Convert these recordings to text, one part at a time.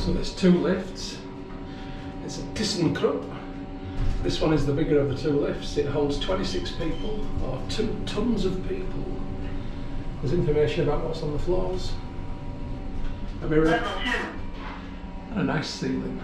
So there's two lifts. It's a ThyssenKrupp. This one is the bigger of the two lifts. It holds 26 people, or 2 tons of people. There's information about what's on the floors. A mirror. And a nice ceiling.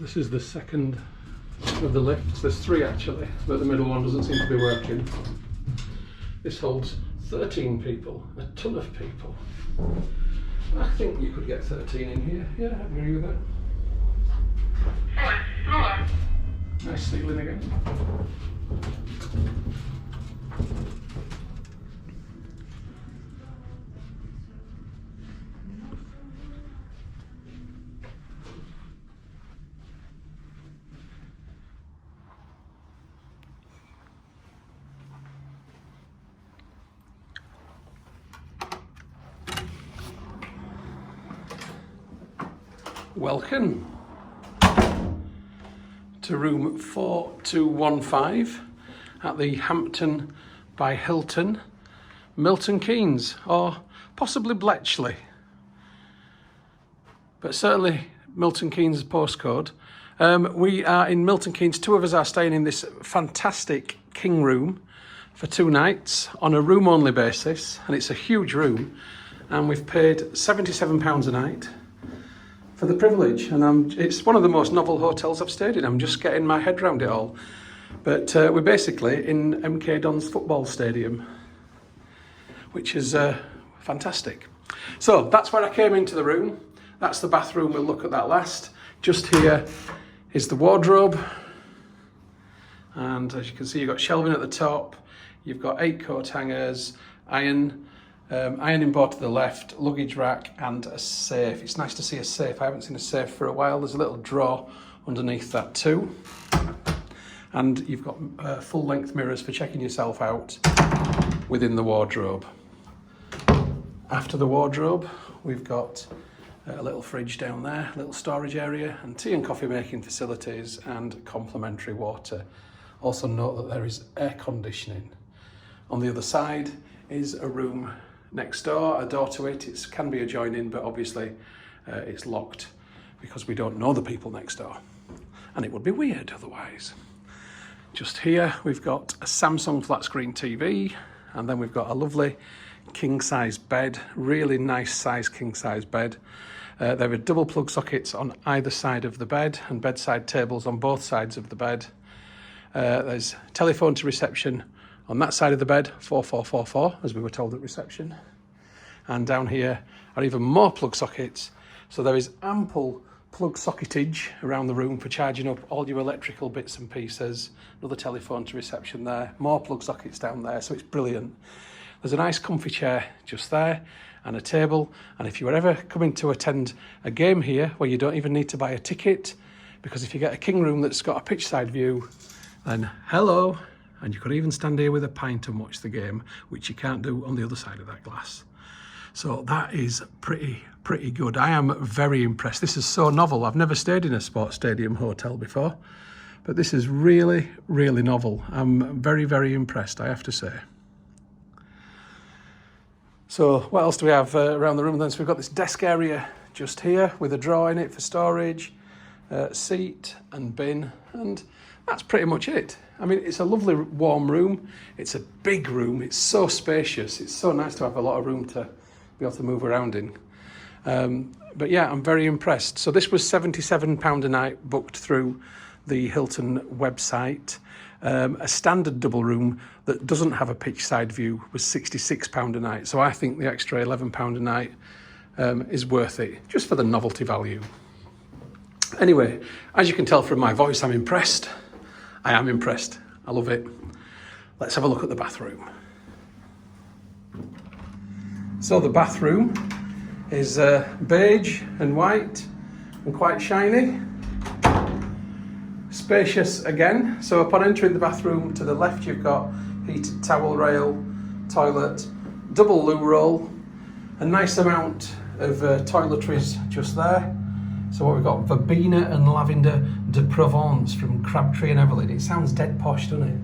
This is the second of the lifts. There's 3 actually, but the middle one doesn't seem to be working. This holds 13 people, a ton of people. I think you could get 13 in here. Yeah, I agree with that. Nice ceiling again. Welcome to room 4215 at the Hampton by Hilton Milton Keynes, or possibly Bletchley, but certainly Milton Keynes postcode. We are in Milton Keynes. 2 of us are staying in this fantastic king room for 2 nights on a room only basis, and it's a huge room, and we've paid £77 a night for the privilege, and it's one of the most novel hotels I've stayed in. I'm just getting my head around it all. But we're basically in MK Dons football stadium, which is fantastic. So that's where I came into the room. That's the bathroom. We'll look at that last. Just here is the wardrobe, and as you can see, you've got shelving at the top. You've got 8 coat hangers, ironing board to the left, luggage rack, and a safe. It's nice to see a safe. I haven't seen a safe for a while. There's a little drawer underneath that too. And you've got full length mirrors for checking yourself out within the wardrobe. After the wardrobe, we've got a little fridge down there, a little storage area, and tea and coffee making facilities and complimentary water. Also note that there is air conditioning. On the other side is a room next door, a door to it. It can be adjoining, but obviously it's locked because we don't know the people next door, and it would be weird otherwise. Just here we've got a Samsung flat screen TV, and then we've got a lovely king size bed, really nice size king size bed. There are double plug sockets on either side of the bed and bedside tables on both sides of the bed. There's telephone to reception on that side of the bed, 4444, as we were told at reception. And down here are even more plug sockets. So there is ample plug socketage around the room for charging up all your electrical bits and pieces. Another telephone to reception there, more plug sockets down there, so it's brilliant. There's a nice comfy chair just there and a table. And if you were ever coming to attend a game here where you don't even need to buy a ticket, because if you get a king room that's got a pitch side view, then hello. And you could even stand here with a pint and watch the game, which you can't do on the other side of that glass. So that is pretty good. I am very impressed. This is so novel. I've never stayed in a sports stadium hotel before, but this is really, really novel. I'm very, very impressed, I have to say. So what else do we have around the room then? So we've got this desk area just here with a drawer in it for storage, seat and bin, and that's pretty much it. I mean, it's a lovely warm room. It's a big room. It's so spacious. It's so nice to have a lot of room to be able to move around in. But yeah, I'm very impressed. So this was £77 a night booked through the Hilton website. A standard double room that doesn't have a pitch side view was £66 a night. So I think the extra £11 a night is worth it, just for the novelty value. Anyway, as you can tell from my voice, I'm impressed. I am impressed. I love it. Let's have a look at the bathroom. So the bathroom is beige and white and quite shiny. Spacious again. So upon entering the bathroom, to the left you've got heated towel rail, toilet, double loo roll, a nice amount of toiletries just there. So what we've got, verbena and lavender de Provence from Crabtree and Evelyn. It sounds dead posh, doesn't it?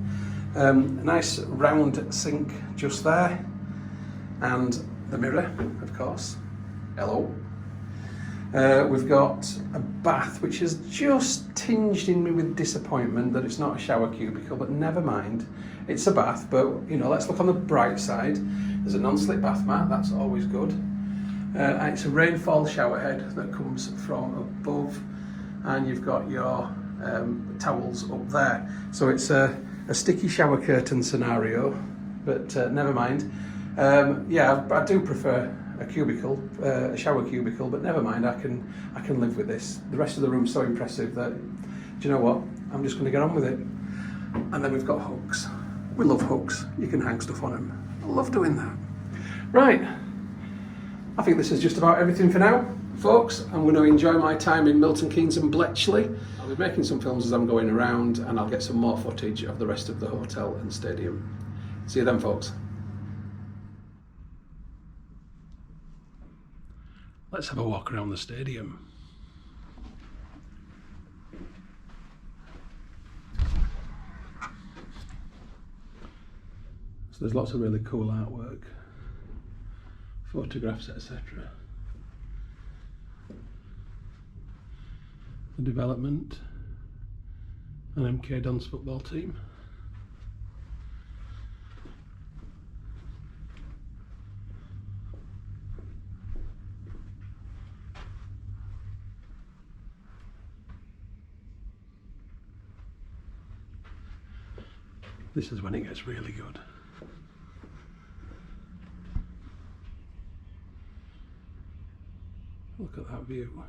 A nice round sink just there. And the mirror, of course. Hello. We've got a bath, which has just tinged in me with disappointment that it's not a shower cubicle, but never mind. It's a bath, but you know, let's look on the bright side. There's a non-slip bath mat, that's always good. And it's a rainfall shower head that comes from above, and you've got your towels up there. So it's a sticky shower curtain scenario, but never mind. Yeah, I do prefer a cubicle, a shower cubicle, but never mind, I can live with this. The rest of the room's so impressive that, do you know what, I'm just going to get on with it. And then we've got hooks. We love hooks. You can hang stuff on them. I love doing that. Right, I think this is just about everything for now, folks. I'm going to enjoy my time in Milton Keynes and Bletchley. I'll be making some films as I'm going around, and I'll get some more footage of the rest of the hotel and stadium. See you then, folks. Let's have a walk around the stadium. So there's lots of really cool artwork, photographs, etc. The development, an MK Dons football team. This is when it gets really good. Look at that view.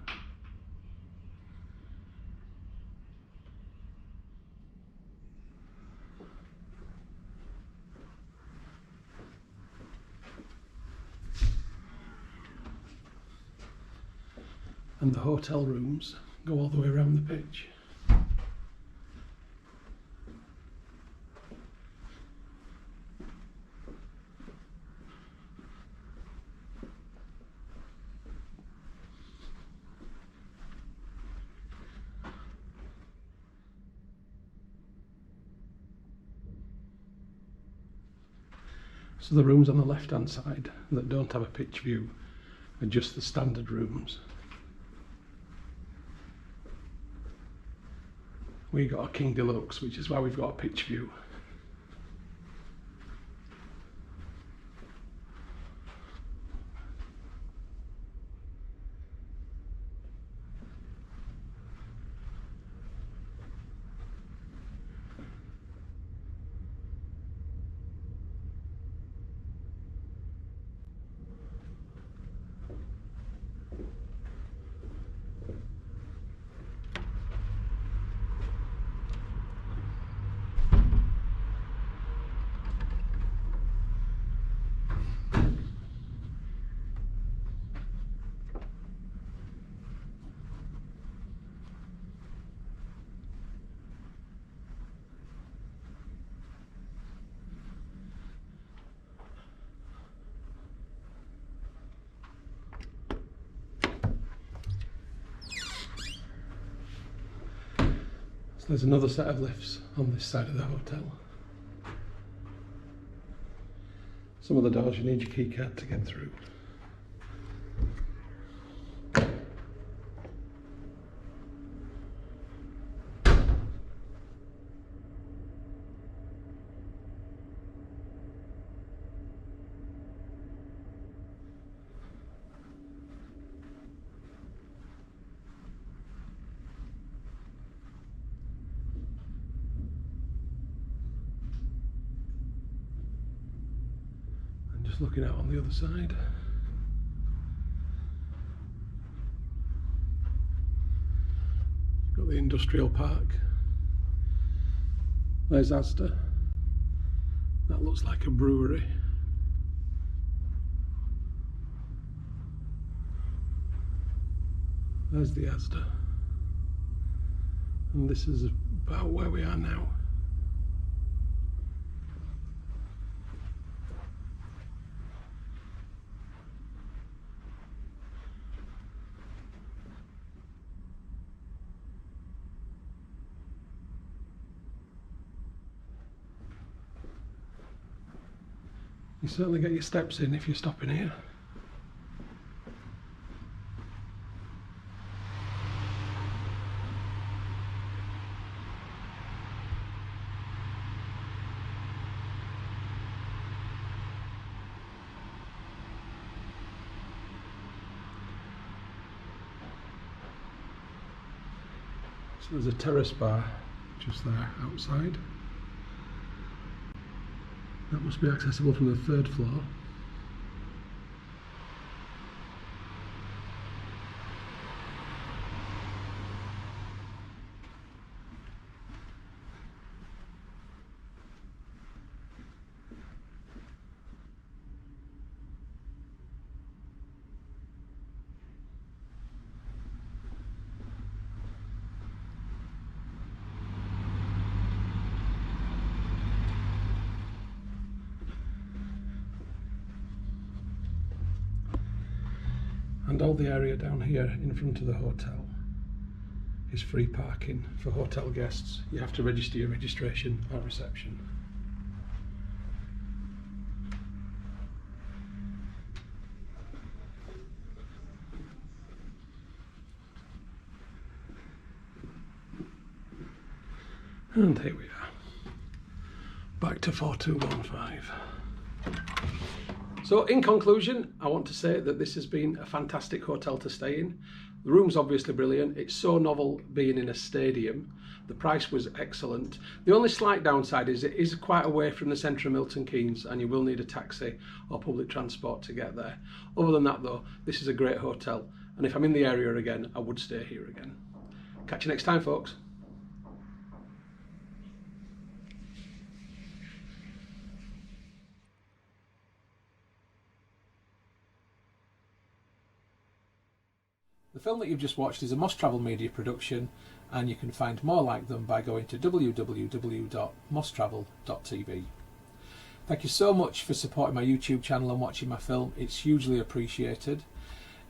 And the hotel rooms go all the way around the pitch. So the rooms on the left hand side that don't have a pitch view are just the standard rooms. We got a King Deluxe, which is why we've got a pitch view. So there's another set of lifts on this side of the hotel. Some of the doors you need your key card to get through. Just looking out on the other side. You've got the industrial park. There's Asda. That looks like a brewery. There's the Asda. And this is about where we are now. You certainly get your steps in if you're stopping here. So there's a terrace bar just there outside. That must be accessible from the 3rd floor. And all the area down here in front of the hotel is free parking for hotel guests. You have to register your registration at reception. And here we are, back to 4215. So in conclusion, I want to say that this has been a fantastic hotel to stay in. The room's obviously brilliant. It's so novel being in a stadium. The price was excellent. The only slight downside is it is quite away from the centre of Milton Keynes and you will need a taxi or public transport to get there. Other than that though, this is a great hotel. And if I'm in the area again, I would stay here again. Catch you next time, folks. The film that you've just watched is a Moss Travel Media production, and you can find more like them by going to www.mosstravel.tv. Thank you so much for supporting my YouTube channel and watching my film. It's hugely appreciated.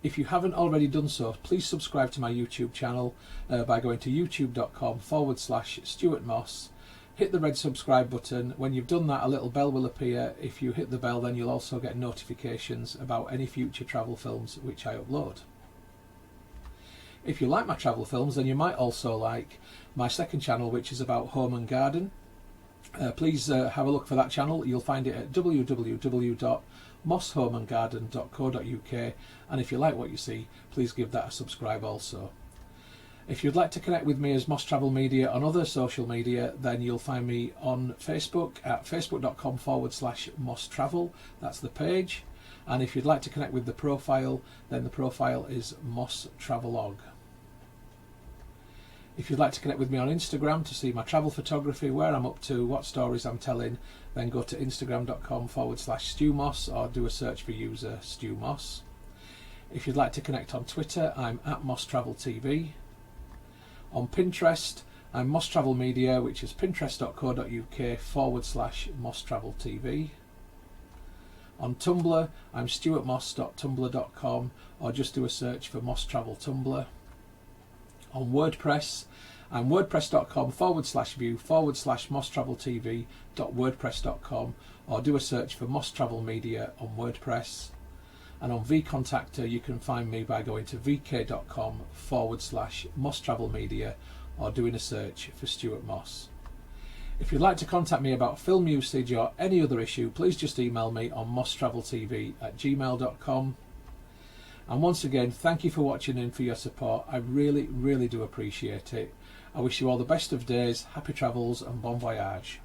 If you haven't already done so, please subscribe to my YouTube channel by going to youtube.com/Stuart Moss. Hit the red subscribe button. When you've done that, a little bell will appear. If you hit the bell, then you'll also get notifications about any future travel films which I upload. If you like my travel films, then you might also like my second channel, which is about home and garden. Please have a look for that channel. You'll find it at www.mosshomeandgarden.co.uk, and if you like what you see, please give that a subscribe also. If you'd like to connect with me as Moss Travel Media on other social media, then you'll find me on Facebook at facebook.com/Moss Travel. That's the page. And if you'd like to connect with the profile, then the profile is Moss Travelog. If you'd like to connect with me on Instagram to see my travel photography, where I'm up to, what stories I'm telling, then go to instagram.com/StuMoss or do a search for user Stu Moss. If you'd like to connect on Twitter, I'm at Moss Travel TV. On Pinterest, I'm Moss Travel Media, which is pinterest.co.uk/Moss Travel TV. On Tumblr, I'm stuartmoss.tumblr.com or just do a search for Moss Travel Tumblr. On WordPress, I'm wordpress.com/view/mosstraveltv.wordpress.com, or do a search for Moss Travel Media on WordPress. And on vContactor you can find me by going to vk.com/Moss Travel Media, or doing a search for Stuart Moss. If you'd like to contact me about film usage or any other issue, please just email me on mosstraveltv@gmail.com. And once again, thank you for watching and for your support. I really do appreciate it. I wish you all the best of days, happy travels and bon voyage.